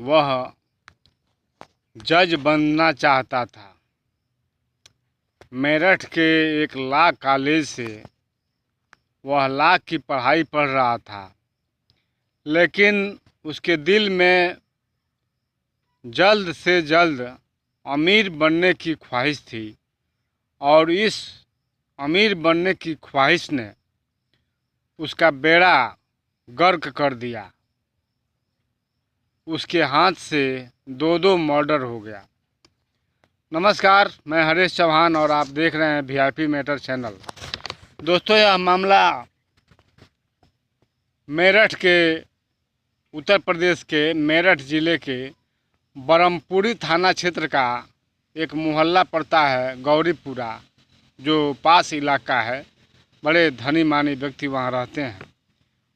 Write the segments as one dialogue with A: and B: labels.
A: वह जज बनना चाहता था। मेरठ के एक लॉ कॉलेज से वह लॉ की पढ़ाई पढ़ रहा था, लेकिन उसके दिल में जल्द से जल्द अमीर बनने की ख्वाहिश थी और इस अमीर बनने की ख्वाहिश ने उसका बेड़ा गर्क कर दिया। उसके हाथ से दो मर्डर हो गया। नमस्कार, मैं हरीश चौहान और आप देख रहे हैं वीआईपी मैटर चैनल। दोस्तों, यह मामला मेरठ के उत्तर प्रदेश के मेरठ ज़िले के ब्रह्मपुरी थाना क्षेत्र का एक मोहल्ला पड़ता है गौरीपुरा, जो पास इलाका है। बड़े धनी मानी व्यक्ति वहाँ रहते हैं,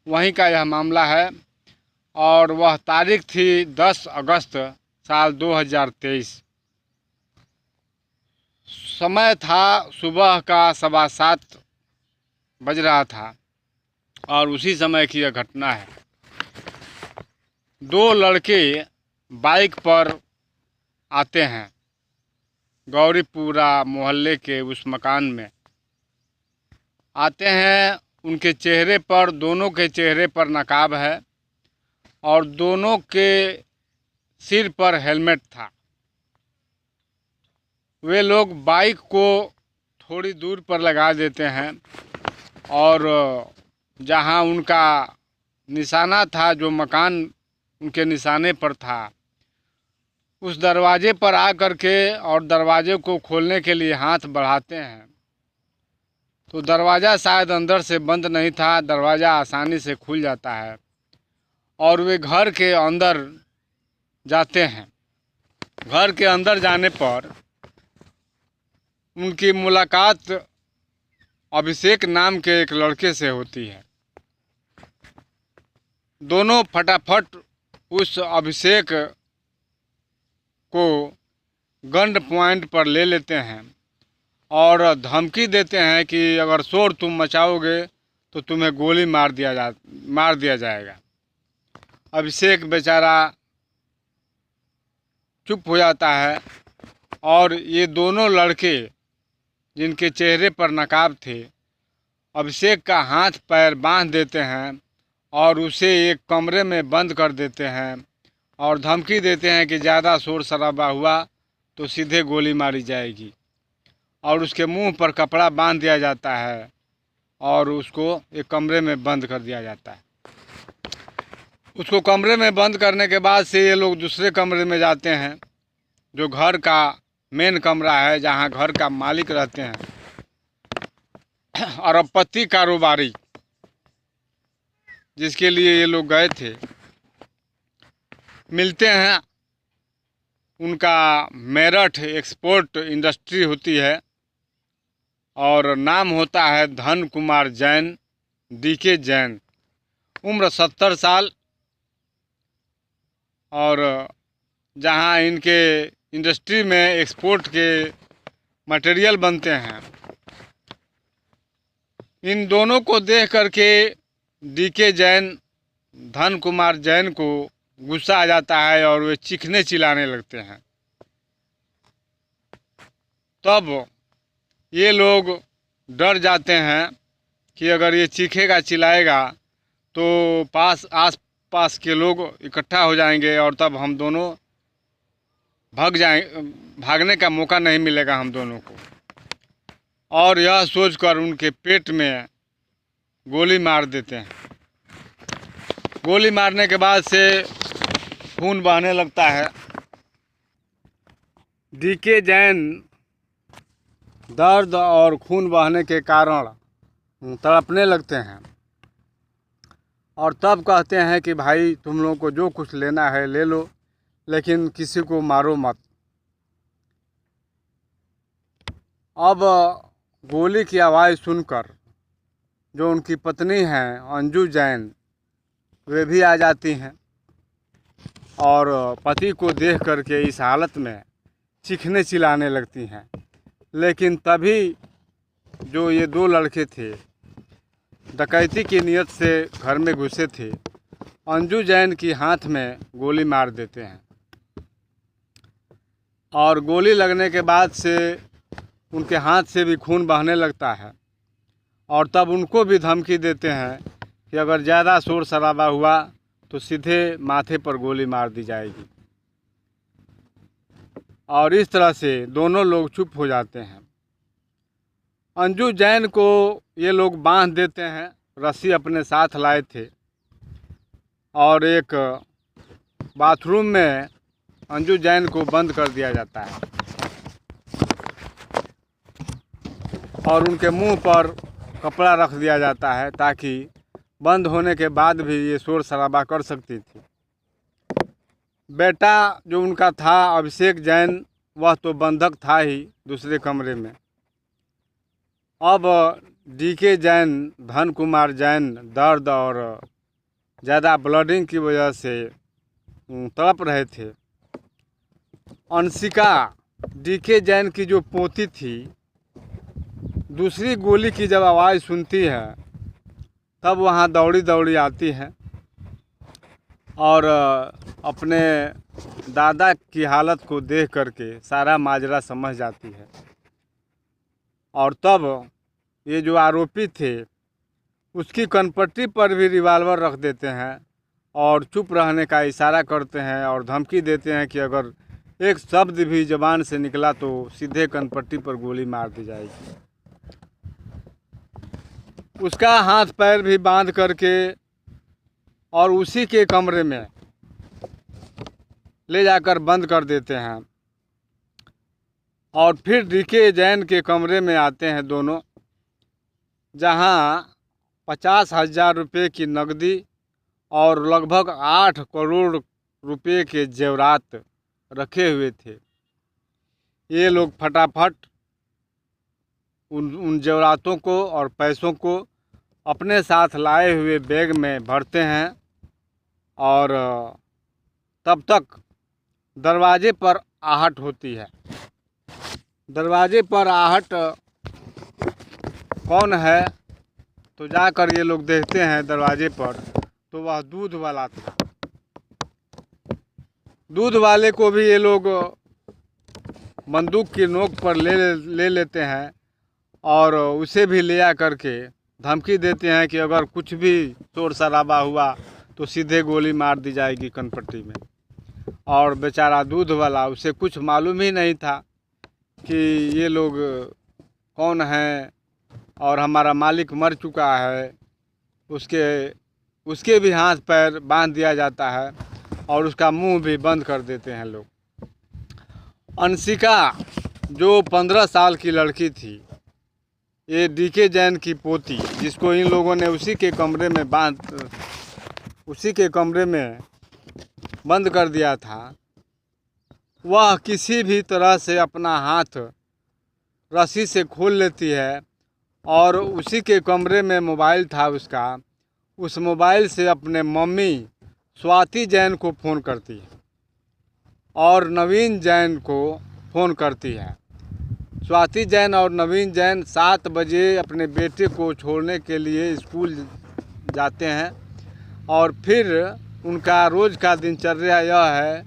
A: वहीं का यह मामला है। और वह तारीख थी 10 अगस्त साल 2023। समय था सुबह का 7:15 बज रहा था और उसी समय की यह घटना है। दो लड़के बाइक पर आते हैं गौरीपुरा मोहल्ले के उस मकान में आते हैं। उनके चेहरे पर, दोनों के चेहरे पर नकाब है और दोनों के सिर पर हेलमेट था। वे लोग बाइक को थोड़ी दूर पर लगा देते हैं और जहां उनका निशाना था, जो मकान उनके निशाने पर था, उस दरवाजे पर आकर के और दरवाजे को खोलने के लिए हाथ बढ़ाते हैं तो दरवाज़ा शायद अंदर से बंद नहीं था। दरवाज़ा आसानी से खुल जाता है और वे घर के अंदर जाते हैं। घर के अंदर जाने पर उनकी मुलाकात अभिषेक नाम के एक लड़के से होती है। दोनों फटाफट उस अभिषेक को गन पॉइंट पर ले लेते हैं और धमकी देते हैं कि अगर शोर तुम मचाओगे तो तुम्हें गोली मार दिया जाएगा। अभिषेक बेचारा चुप हो जाता है और ये दोनों लड़के, जिनके चेहरे पर नकाब थे, अभिषेक का हाथ पैर बांध देते हैं और उसे एक कमरे में बंद कर देते हैं और धमकी देते हैं कि ज़्यादा शोर शराबा हुआ तो सीधे गोली मारी जाएगी। और उसके मुंह पर कपड़ा बांध दिया जाता है और उसको एक कमरे में बंद कर दिया जाता है। उसको कमरे में बंद करने के बाद से ये लोग दूसरे कमरे में जाते हैं, जो घर का मेन कमरा है, जहां घर का मालिक रहते हैं, अरबपति कारोबारी, जिसके लिए ये लोग गए थे। मिलते हैं। उनका मेरठ एक्सपोर्ट इंडस्ट्री होती है और नाम होता है धन कुमार जैन, डीके जैन। उम्र 70 साल। और जहां इनके इंडस्ट्री में एक्सपोर्ट के मटेरियल बनते हैं, इन दोनों को देख करके डीके जैन, धन कुमार जैन को गुस्सा आ जाता है और वे चीखने चिल्लाने लगते हैं। तब ये लोग डर जाते हैं कि अगर ये चीखेगा चिल्लाएगा तो आस पास के लोग इकट्ठा हो जाएंगे और तब हम दोनों भागने का मौका नहीं मिलेगा हम दोनों को। और यह सोचकर उनके पेट में गोली मार देते हैं। गोली मारने के बाद से खून बहने लगता है। डीके जैन दर्द और खून बहने के कारण तड़पने लगते हैं और तब कहते हैं कि भाई, तुम लोगों को जो कुछ लेना है ले लो, लेकिन किसी को मारो मत। अब गोली की आवाज़ सुनकर जो उनकी पत्नी हैं अंजू जैन, वे भी आ जाती हैं और पति को देख करके इस हालत में चीखने चिल्लाने लगती हैं। लेकिन तभी जो ये दो लड़के थे, डकैती की नीयत से घर में घुसे थे, अंजू जैन की हाथ में गोली मार देते हैं और गोली लगने के बाद से उनके हाथ से भी खून बहने लगता है और तब उनको भी धमकी देते हैं कि अगर ज़्यादा शोर शराबा हुआ तो सीधे माथे पर गोली मार दी जाएगी। और इस तरह से दोनों लोग चुप हो जाते हैं। अंजू जैन को ये लोग बांध देते हैं, रस्सी अपने साथ लाए थे और एक बाथरूम में अंजू जैन को बंद कर दिया जाता है और उनके मुंह पर कपड़ा रख दिया जाता है ताकि बंद होने के बाद भी ये शोर शराबा कर सकती थी। बेटा जो उनका था अभिषेक जैन, वह तो बंधक था ही दूसरे कमरे में। अब डीके जैन, धन कुमार जैन दर्द और ज़्यादा ब्लडिंग की वजह से तड़प रहे थे। अंशिका, डीके जैन की जो पोती थी, दूसरी गोली की जब आवाज़ सुनती है तब वहाँ दौड़ी दौड़ी आती है और अपने दादा की हालत को देख करके सारा माजरा समझ जाती है। और तब ये जो आरोपी थे उसकी कनपट्टी पर भी रिवाल्वर रख देते हैं और चुप रहने का इशारा करते हैं और धमकी देते हैं कि अगर एक शब्द भी ज़बान से निकला तो सीधे कनपट्टी पर गोली मार दी जाएगी। उसका हाथ पैर भी बांध करके और उसी के कमरे में ले जाकर बंद कर देते हैं और फिर डीके जैन के कमरे में आते हैं दोनों, जहां 50,000 रुपये की नकदी और लगभग 8 करोड़ रुपये के जेवरात रखे हुए थे। ये लोग फटाफट उन जेवरातों को और पैसों को अपने साथ लाए हुए बैग में भरते हैं और तब तक दरवाजे पर आहट होती है। दरवाजे पर आहट कौन है तो जाकर ये लोग देखते हैं दरवाजे पर, तो वह दूध वाला था। दूध वाले को भी ये लोग बंदूक की नोक पर ले लेते हैं और उसे भी ले आ करके धमकी देते हैं कि अगर कुछ भी शोर शराबा हुआ तो सीधे गोली मार दी जाएगी कनपट्टी में। और बेचारा दूध वाला, उसे कुछ मालूम ही नहीं था कि ये लोग कौन हैं और हमारा मालिक मर चुका है। उसके भी हाथ पैर बांध दिया जाता है और उसका मुंह भी बंद कर देते हैं लोग। अंशिका जो 15 साल की लड़की थी, ये डीके जैन की पोती, जिसको इन लोगों ने उसी के कमरे में बंद कर दिया था, वह किसी भी तरह से अपना हाथ रस्सी से खोल लेती है और उसी के कमरे में मोबाइल था उसका, उस मोबाइल से अपने मम्मी स्वाति जैन को फ़ोन करती है और नवीन जैन को फ़ोन करती है। स्वाति जैन और नवीन जैन 7 बजे अपने बेटे को छोड़ने के लिए स्कूल जाते हैं और फिर उनका रोज़ का दिनचर्या यह है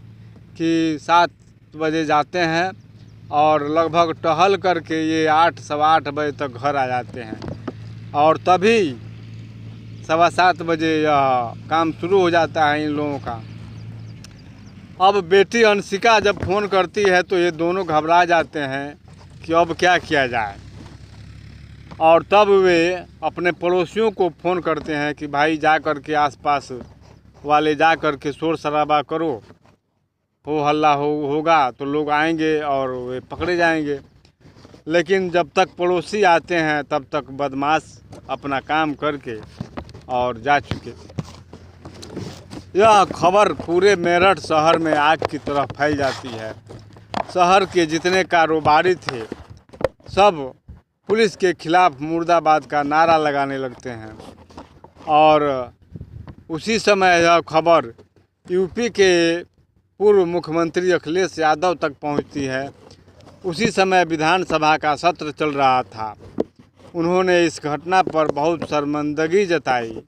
A: कि 7 बजे जाते हैं और लगभग टहल करके ये 8 सवा 8 बजे तक घर आ जाते हैं और तभी 7:15 बजे यह काम शुरू हो जाता है इन लोगों का। अब बेटी अंशिका जब फ़ोन करती है तो ये दोनों घबरा जाते हैं कि अब क्या किया जाए और तब वे अपने पड़ोसियों को फ़ोन करते हैं कि भाई जा कर के आसपास वाले जा कर के शोर शराबा करो, हो हल्ला होगा तो लोग आएंगे और वे पकड़े जाएंगे। लेकिन जब तक पड़ोसी आते हैं तब तक बदमाश अपना काम करके और जा चुके थे। यह खबर पूरे मेरठ शहर में आग की तरह फैल जाती है। शहर के जितने कारोबारी थे सब पुलिस के खिलाफ मुर्दाबाद का नारा लगाने लगते हैं और उसी समय यह खबर यूपी के पूर्व मुख्यमंत्री अखिलेश यादव तक पहुंचती है। उसी समय विधानसभा का सत्र चल रहा था। उन्होंने इस घटना पर बहुत शर्मिंदगी जताई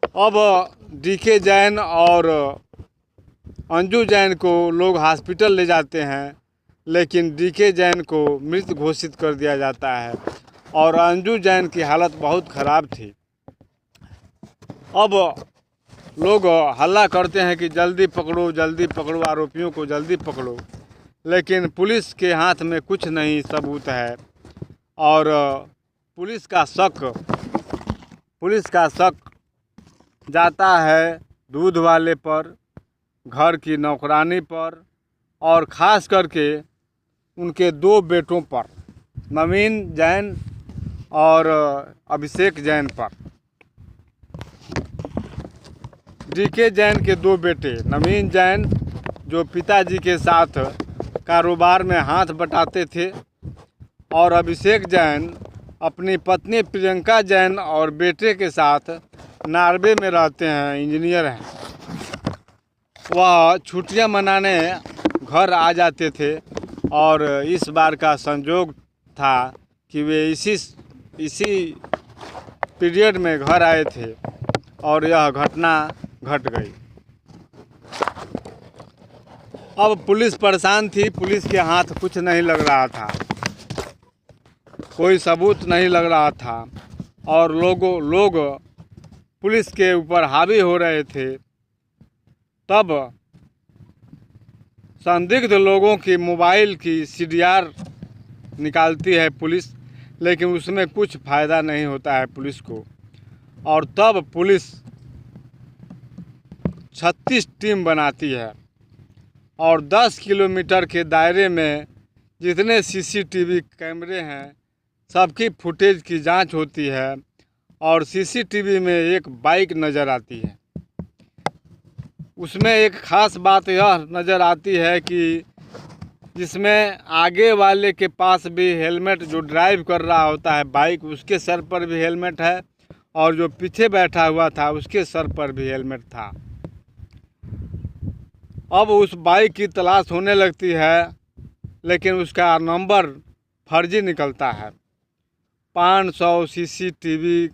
A: अब डीके जैन और अंजू जैन को लोग हॉस्पिटल ले जाते हैं, लेकिन डीके जैन को मृत घोषित कर दिया जाता है और अंजू जैन की हालत बहुत ख़राब थी। अब लोग हल्ला करते हैं कि जल्दी पकड़ो, आरोपियों को जल्दी पकड़ो, लेकिन पुलिस के हाथ में कुछ नहीं सबूत है और पुलिस का शक जाता है दूध वाले पर, घर की नौकरानी पर और ख़ास करके उनके 2 बेटों पर, नवीन जैन और अभिषेक जैन पर। डीके जैन के 2 बेटे, नवीन जैन जो पिताजी के साथ कारोबार में हाथ बटाते थे और अभिषेक जैन अपनी पत्नी प्रियंका जैन और बेटे के साथ नॉर्वे में रहते हैं, इंजीनियर हैं। वह छुट्टियां मनाने घर आ जाते थे और इस बार का संयोग था कि वे इसी पीरियड में घर आए थे और यह घटना घट गई। अब पुलिस परेशान थी, पुलिस के हाथ कुछ नहीं लग रहा था, कोई सबूत नहीं लग रहा था और लोग पुलिस के ऊपर हावी हो रहे थे। तब संदिग्ध लोगों की मोबाइल की CDR निकालती है पुलिस, लेकिन उसमें कुछ फ़ायदा नहीं होता है पुलिस को। और तब पुलिस 36 टीम बनाती है और 10 किलोमीटर के दायरे में जितने CCTV कैमरे हैं सबकी फुटेज की जांच होती है और CCTV में एक बाइक नज़र आती है। उसमें एक ख़ास बात यह नज़र आती है कि जिसमें आगे वाले के पास भी हेलमेट, जो ड्राइव कर रहा होता है बाइक, उसके सर पर भी हेलमेट है और जो पीछे बैठा हुआ था उसके सर पर भी हेलमेट था। अब उस बाइक की तलाश होने लगती है, लेकिन उसका नंबर फर्जी निकलता है। 500 CCTV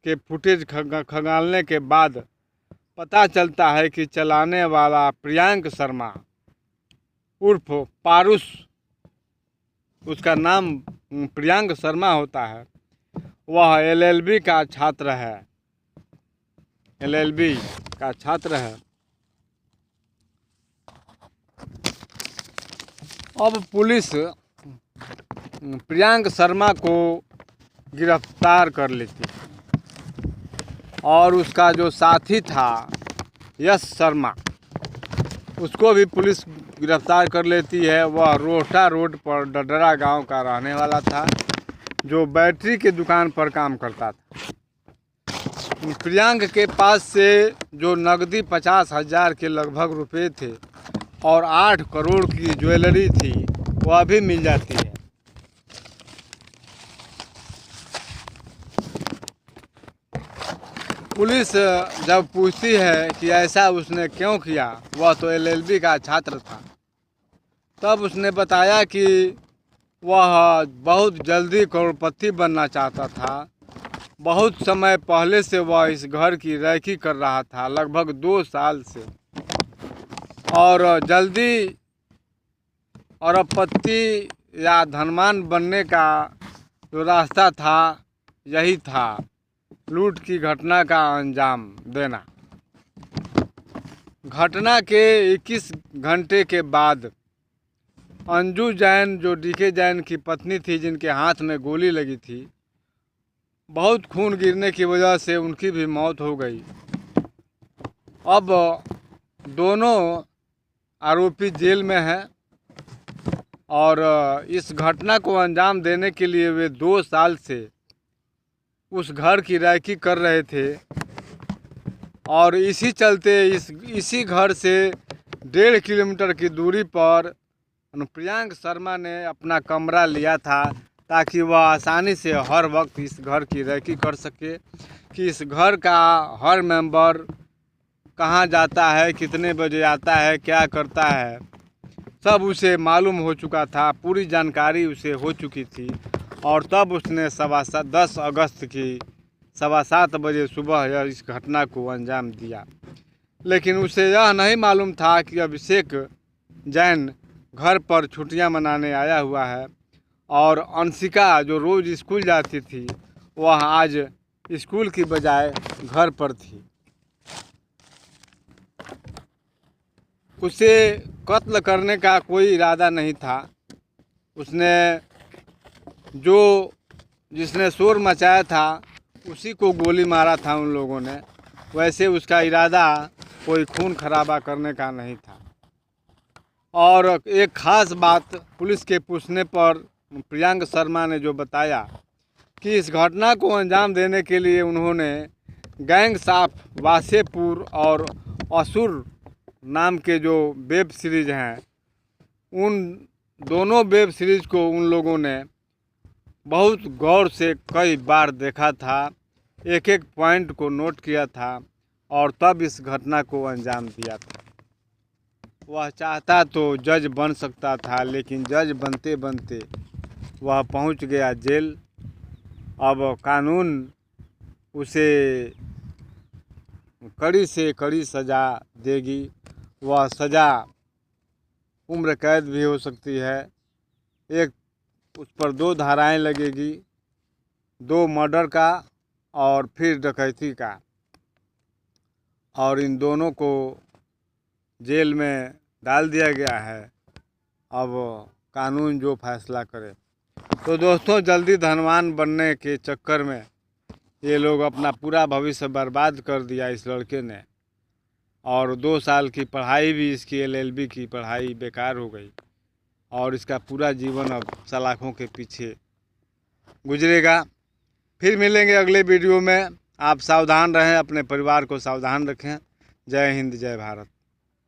A: के फुटेज खंगालने के बाद पता चलता है कि चलाने वाला प्रियांक शर्मा उर्फ पारुस, उसका नाम प्रियांक शर्मा होता है, वह LLB का छात्र है, LLB का छात्र है। अब पुलिस प्रियांक शर्मा को गिरफ्तार कर लेती है और उसका जो साथी था यश शर्मा, उसको भी पुलिस गिरफ्तार कर लेती है। वह रोहटा रोड पर डडरा गांव का रहने वाला था, जो बैटरी के दुकान पर काम करता था। प्रियांक के पास से जो नकदी 50,000 के लगभग रुपए थे और 8 करोड़ की ज्वेलरी थी, वह भी मिल जाती है। पुलिस जब पूछती है कि ऐसा उसने क्यों किया, वह तो LLB का छात्र था, तब उसने बताया कि वह बहुत जल्दी करोड़पति बनना चाहता था। बहुत समय पहले से वह इस घर की रैकी कर रहा था, लगभग 2 साल से, और जल्दी अरबपति या धनवान बनने का जो रास्ता था यही था, लूट की घटना का अंजाम देना। घटना के 21 घंटे के बाद अंजू जैन, जो डीके जैन की पत्नी थी, जिनके हाथ में गोली लगी थी, बहुत खून गिरने की वजह से उनकी भी मौत हो गई। अब दोनों आरोपी जेल में हैं और इस घटना को अंजाम देने के लिए वे 2 साल से उस घर की रैकी कर रहे थे और इसी चलते इसी घर से 1.5 किलोमीटर की दूरी पर प्रियांक शर्मा ने अपना कमरा लिया था, ताकि वह आसानी से हर वक्त इस घर की रैकी कर सके कि इस घर का हर मेंबर कहाँ जाता है, कितने बजे आता है, क्या करता है, सब उसे मालूम हो चुका था, पूरी जानकारी उसे हो चुकी थी। और तब उसने 10 अगस्त की 7:15 बजे सुबह यह इस घटना को अंजाम दिया। लेकिन उसे यह नहीं मालूम था कि अभिषेक जैन घर पर छुट्टियां मनाने आया हुआ है और अंशिका जो रोज़ स्कूल जाती थी वह आज स्कूल की बजाय घर पर थी। उसे कत्ल करने का कोई इरादा नहीं था। उसने जिसने शोर मचाया था उसी को गोली मारा था उन लोगों ने। वैसे उसका इरादा कोई खून खराबा करने का नहीं था। और एक ख़ास बात पुलिस के पूछने पर प्रियंक शर्मा ने जो बताया कि इस घटना को अंजाम देने के लिए उन्होंने गैंग्स ऑफ वासेपुर और असुर नाम के जो वेब सीरीज़ हैं उन दोनों वेब सीरीज़ को उन लोगों ने बहुत गौर से कई बार देखा था, एक एक पॉइंट को नोट किया था और तब इस घटना को अंजाम दिया था। वह चाहता तो जज बन सकता था, लेकिन जज बनते बनते वह पहुंच गया जेल। अब कानून उसे कड़ी से कड़ी सज़ा देगी। वह सज़ा उम्र कैद भी हो सकती है। एक उस पर 2 धाराएं लगेगी, 2 मर्डर का और फिर डकैती का, और इन दोनों को जेल में डाल दिया गया है। अब कानून जो फैसला करे। तो दोस्तों, जल्दी धनवान बनने के चक्कर में ये लोग अपना पूरा भविष्य बर्बाद कर दिया इस लड़के ने, और 2 साल की पढ़ाई भी इसकी LLB की पढ़ाई बेकार हो गई और इसका पूरा जीवन अब सलाखों के पीछे गुजरेगा। फिर मिलेंगे अगले वीडियो में। आप सावधान रहें, अपने परिवार को सावधान रखें। जय हिंद, जय भारत।